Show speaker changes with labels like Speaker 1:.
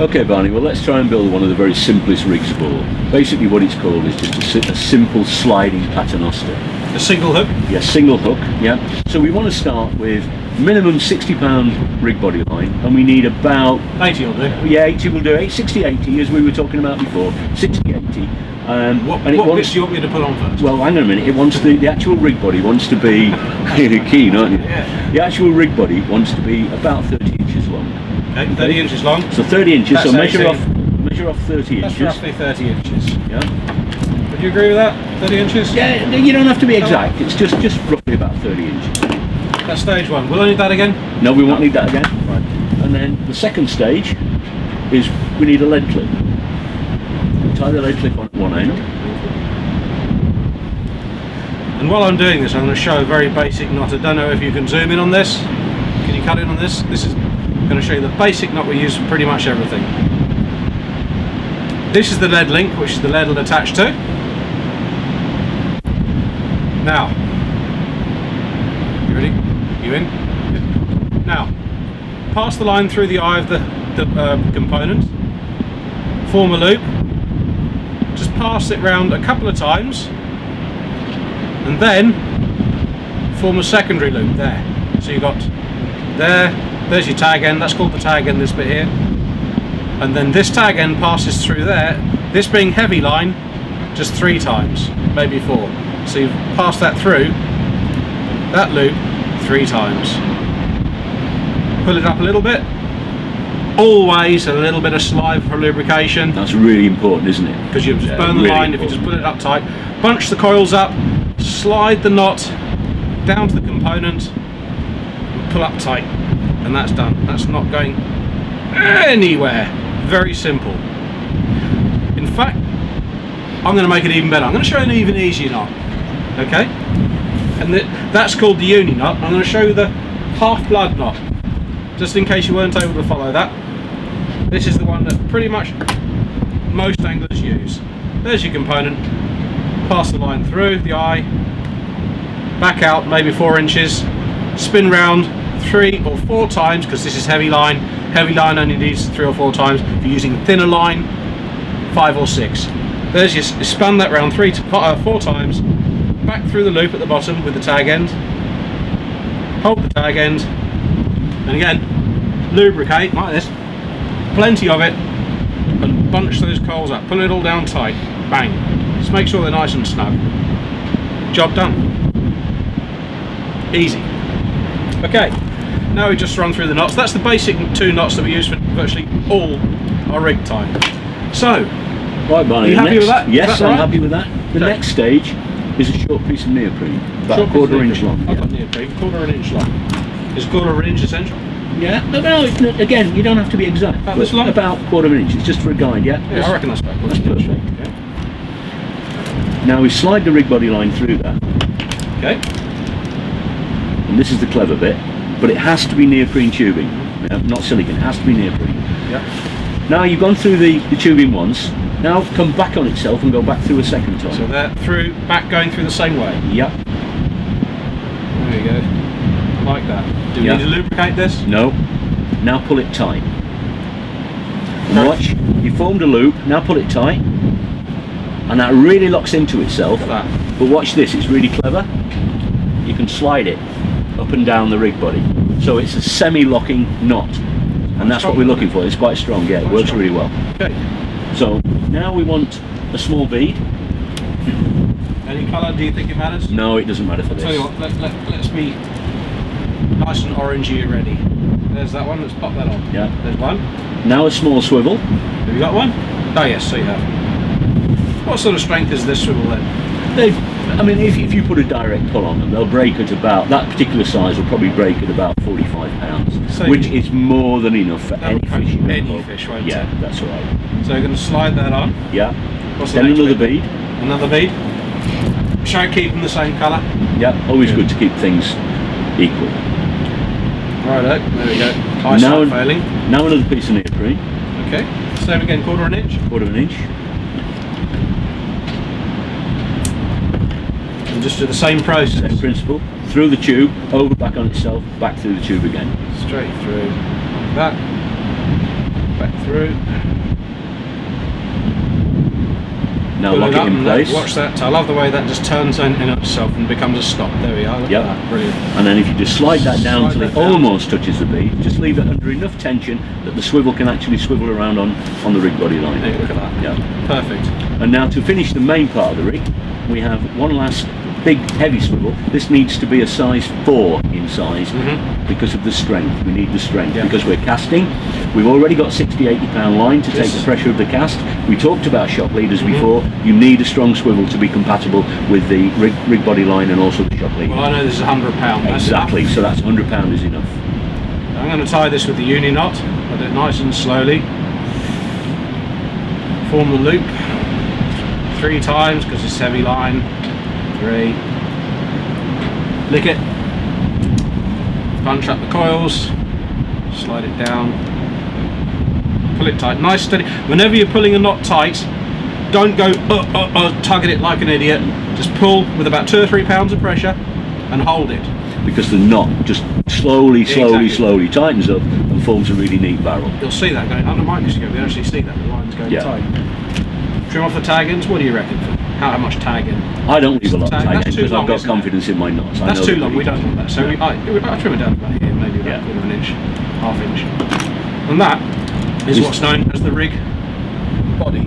Speaker 1: Okay, Barney, well, let's try and build one of the very simplest rigs of all. Basically what it's called is just a simple sliding paternoster.
Speaker 2: A single hook?
Speaker 1: Yeah, single hook, yeah. So we want to start with minimum 60-pound rig body line, and we need about...
Speaker 2: 80 will do.
Speaker 1: Yeah, 80 will do, 60, 80, as we were talking about before, 60, 80.
Speaker 2: What bits do you want me to put on first?
Speaker 1: Well, hang on a minute, it wants the actual rig body wants to be... You're keen, aren't you?
Speaker 2: Yeah.
Speaker 1: The actual rig body wants to be about 30 inches long.
Speaker 2: Okay, 30 inches long.
Speaker 1: So 30 inches,
Speaker 2: That's
Speaker 1: so measure
Speaker 2: 18.
Speaker 1: off 30
Speaker 2: That's
Speaker 1: inches.
Speaker 2: roughly 30 inches.
Speaker 1: Yeah.
Speaker 2: Would you agree with that? 30 inches?
Speaker 1: Yeah, you don't have to be exact, it's just roughly about 30 inches.
Speaker 2: That's stage one. Will I need that again?
Speaker 1: No, we won't need that again. Right. And then the second stage is we need a lead clip. Tie the lead clip on at one end.
Speaker 2: And while I'm doing this, I'm going to show a very basic knot. I don't know if you can zoom in on this. Can you cut in on this? This is going to show you the basic knot we use for pretty much everything. This is the lead link, which is the lead will attach to. Now, you ready? You in? Good. Now, pass the line through the eye of the component. Form a loop. Just pass it round a couple of times, and then form a secondary loop there. So you've got there's your tag end, that's called the tag end, this bit here. And then this tag end passes through there, this being heavy line, just 3 times, maybe 4. So you've passed that through, that loop, 3 times. Pull it up a little bit. Always a little bit of saliva for lubrication.
Speaker 1: That's really important, isn't it?
Speaker 2: Because you just burn the
Speaker 1: really
Speaker 2: line if you just put it up tight. Bunch the coils up, slide the knot down to the component, and pull up tight, and that's done. That's not going anywhere. Very simple. In fact, I'm going to make it even better. I'm going to show you an even easier knot. Okay? And that's called the uni knot. I'm going to show you the half blood knot, just in case you weren't able to follow that. This is the one that pretty much most anglers use. There's your component. Pass the line through the eye, back out maybe 4 inches, spin round 3 or 4 times, because this is heavy line. Heavy line only needs 3 or 4 times. If you're using thinner line, 5 or 6. There's your spun that round 4 times, back through the loop at the bottom with the tag end. Hold the tag end, and again lubricate like this, plenty of it, and bunch those coils up. Pull it all down tight. Bang. Just make sure they're nice and snug. Job done. Easy. Okay, now we just run through the knots. That's the basic 2 knots that we use for virtually all our rig time. So,
Speaker 1: right, Barney,
Speaker 2: are you happy with that?
Speaker 1: Yes, I'm
Speaker 2: right?
Speaker 1: happy with that. The
Speaker 2: Okay.
Speaker 1: next stage is a short piece of neoprene, about a quarter inch long.
Speaker 2: I've got neoprene, quarter of an inch long. Is quarter of an inch essential?
Speaker 1: Yeah, no, again, you don't have to be exact.
Speaker 2: About this long?
Speaker 1: About quarter of an inch, it's just for a guide, yeah?
Speaker 2: Yeah, I reckon that's about quarter
Speaker 1: That's
Speaker 2: of an inch.
Speaker 1: perfect.
Speaker 2: Okay.
Speaker 1: Now we slide the rig body line through that,
Speaker 2: Okay.
Speaker 1: and this is the clever bit, but it has to be neoprene tubing, yeah? Not silicone, it has to be neoprene.
Speaker 2: Yeah.
Speaker 1: Now you've gone through the tubing once, now come back on itself and go back through a second time.
Speaker 2: So they're going through the same way.
Speaker 1: Yep.
Speaker 2: There you go. Like that. Do we
Speaker 1: Yeah.
Speaker 2: need to lubricate this?
Speaker 1: No. Now pull it tight. And watch, you formed a loop, now pull it tight. And that really locks into itself.
Speaker 2: Look at that.
Speaker 1: But watch this, it's really clever. You can slide it up and down the rig body. So it's a semi-locking knot. And that's what we're looking for. It's quite strong, yeah, it works really well.
Speaker 2: Okay.
Speaker 1: So now we want a small bead.
Speaker 2: Any colour, do you think it matters?
Speaker 1: No, it doesn't matter for
Speaker 2: Tell you
Speaker 1: this.
Speaker 2: what, let's be nice and orangey ready. There's that one, let's pop that on.
Speaker 1: Yeah.
Speaker 2: There's one.
Speaker 1: Now a small swivel.
Speaker 2: Have you got one? Oh yes, so you have. What sort of strength is this swivel then?
Speaker 1: I mean, if you put a direct pull on them, they'll break at about, that particular size will probably break at about 45 pounds,
Speaker 2: So
Speaker 1: which is more than enough for
Speaker 2: That'll
Speaker 1: any
Speaker 2: cope
Speaker 1: fish.
Speaker 2: with any fish, won't
Speaker 1: Yeah,
Speaker 2: it?
Speaker 1: that's right.
Speaker 2: So you're going to slide that on.
Speaker 1: Yeah.
Speaker 2: What's the
Speaker 1: Then
Speaker 2: next
Speaker 1: another
Speaker 2: bit?
Speaker 1: bead.
Speaker 2: Another bead. Shall I keep them the same colour?
Speaker 1: Yeah, always
Speaker 2: Good.
Speaker 1: good to keep things equal.
Speaker 2: Righto, there we go. Eyesight failing.
Speaker 1: Now another piece of neoprene,
Speaker 2: Okay, same again, quarter of an inch.
Speaker 1: quarter of an inch.
Speaker 2: And just do the same process.
Speaker 1: Same principle. Through the tube, over, back on itself, back through the tube again.
Speaker 2: Straight through. That. back through.
Speaker 1: Now
Speaker 2: Pull
Speaker 1: lock it
Speaker 2: up
Speaker 1: in
Speaker 2: and
Speaker 1: place.
Speaker 2: watch that. I love the way that just turns in itself and becomes a stop. There we are. Look
Speaker 1: Yep.
Speaker 2: at that. Brilliant.
Speaker 1: And then if you just slide that down
Speaker 2: Slide
Speaker 1: till
Speaker 2: that
Speaker 1: it
Speaker 2: down.
Speaker 1: almost touches the bead, just leave it under enough tension that the swivel can actually swivel around on the rig body line.
Speaker 2: Hey, look at that.
Speaker 1: Yeah.
Speaker 2: Perfect.
Speaker 1: And now to finish the main part of the rig, we have one last big heavy swivel. This needs to be a size 4 in size because of the strength. We need the strength
Speaker 2: Yeah.
Speaker 1: because we're casting. We've already got 60-80 pound line to take
Speaker 2: Yes.
Speaker 1: the pressure of the cast. We talked about shock leaders before. You need a strong swivel to be compatible with the rig body line and also the shock leader.
Speaker 2: Well, I know this is £100. That's
Speaker 1: Exactly,
Speaker 2: enough.
Speaker 1: so that's £100 is enough.
Speaker 2: I'm going to tie this with the uni knot. I'll do it nice and slowly. Form the loop 3 times because it's heavy line. 3. Lick it. Punch up the coils. Slide it down. Pull it tight. Nice steady. Whenever you're pulling a knot tight, don't go tugging it like an idiot. Just pull with about 2 or 3 pounds of pressure and hold it.
Speaker 1: Because the knot just slowly
Speaker 2: Exactly.
Speaker 1: tightens up and forms a really neat barrel.
Speaker 2: You'll see that going under microscope. You actually see that the line's going
Speaker 1: Yeah.
Speaker 2: tight. Trim off the tag ends. What do you reckon? How much tag in?
Speaker 1: I don't leave a lot of
Speaker 2: That's
Speaker 1: tag
Speaker 2: too
Speaker 1: because
Speaker 2: long,
Speaker 1: I've got
Speaker 2: isn't it?
Speaker 1: confidence in my knots. I
Speaker 2: That's
Speaker 1: know
Speaker 2: too
Speaker 1: they're
Speaker 2: long. We
Speaker 1: pretty
Speaker 2: don't want that. So I trim it down about here, maybe about
Speaker 1: Yeah.
Speaker 2: 1/4 inch, ½ inch. And that is
Speaker 1: This-
Speaker 2: what's known as the rig body.